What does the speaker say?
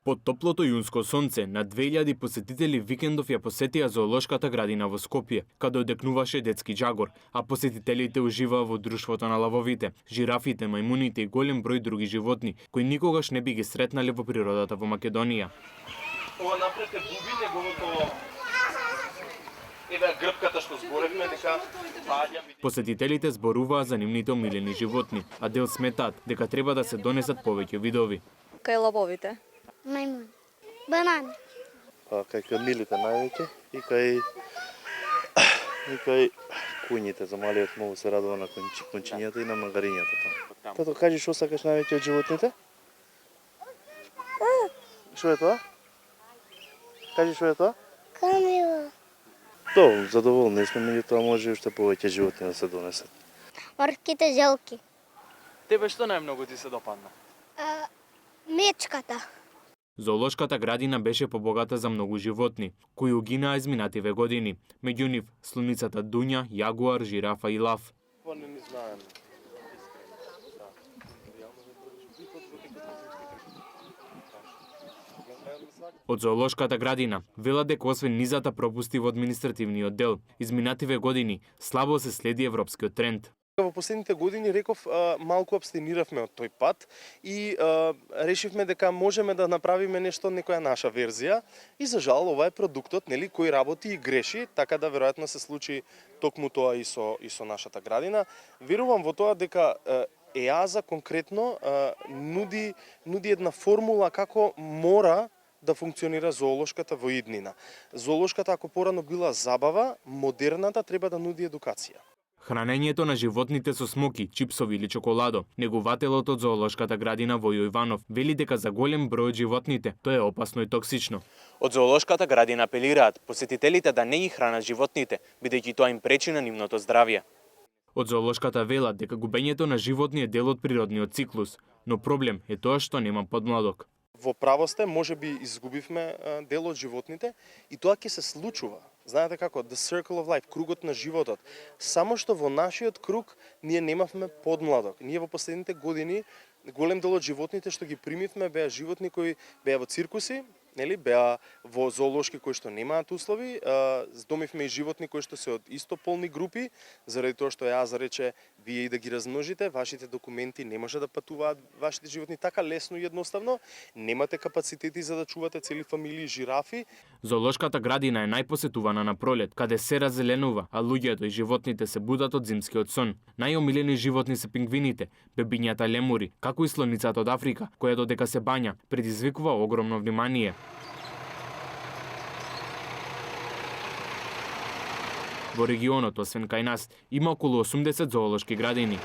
Под топлото јунско сонце, на 2000 посетители викендов ја посетија зоолошката градина во Скопје, каде одекнуваше детски џагор, а посетителите уживаа во друштвото на лавовите, жирафите, мајмуните и голем број други животни, кои никогаш не би ги сретнале во природата во Македонија. Ова напред е буби, неговото еве грбката што зборевме дека паѓа. Посетителите зборуваа за нивните омилени животни, а дел сметаат дека треба да се донесат повеќе видови. Кај лавовите? Мајмун. Банан. Кај камилите највеќе и кај куњите, за малиот многу се радува на кончињата и на мангарињата таму. Тато, кажи што сакаш највеќе од животните? Што е тоа? Кажи што е тоа? Камила. Задоволни сме, меѓутоа може уште повеќе животни да се донесат. Морските желки. Тебе што најмногу ти се допадна? Мечката. Зоолошката градина беше побогата за многу животни, кои угинаа изминативе години. Меѓу нив слоницата дуња, јагуар, жирафа и лав. Не ни знаеме. Од зоолошката градина велат дека освен низата пропусти во административниот дел, изминативе години слабо се следи европскиот тренд. Во последните години, реков, малку абстениравме од тој пат и решивме дека можеме да направиме нешто, некоја наша верзија и за жал ова е продуктот, нели, кој работи и греши, така да веројатно се случи токму тоа и со нашата градина. Верувам во тоа дека ЕАЗа конкретно нуди една формула како мора да функционира зоолошката во иднина. Зоолошката, ако порано била забава, модерната треба да нуди едукација. Хранењето на животните со смоки, чипсови или чоколадо. Негувателот од зоолошката градина Војо Иванов вели дека за голем број од животните тоа е опасно и токсично. Од зоолошката градина апелираат посетителите да не ги хранат животните, бидејќи тоа им пречи на нивното здравје. Од зоолошката велат дека губењето на животни е дел од природниот циклус, но проблем е тоа што нема подмладок. Во право сте, може би изгубивме дел од животните и тоа ќе се случува. Знаете како, the circle of life, кругот на животот. Само што во нашиот круг ние немавме подмладок. Ние во последните години голем дел од животните што ги примивме беа животни кои беа во циркуси, нели, беа во зоолошки кои што немаат услови, здомивме и животни кои што се од истополни групи, заради тоа што ја зарече вие и да ги размножите, вашите документи не може да патуваат вашите животни така лесно и едноставно, немате капацитети за да чувате цели фамилии жирафи. Зоолошката градина е најпосетувана на пролет, каде се разеленува, а луѓето и животните се будат од зимскиот сон. Најомилени животни се пингвините, бебињата лемури, како и слоницата од Африка, која додека се бања, предизвикува огромно внимание. Во регионот, освен кај нас, има околу 80 зоолошки градини.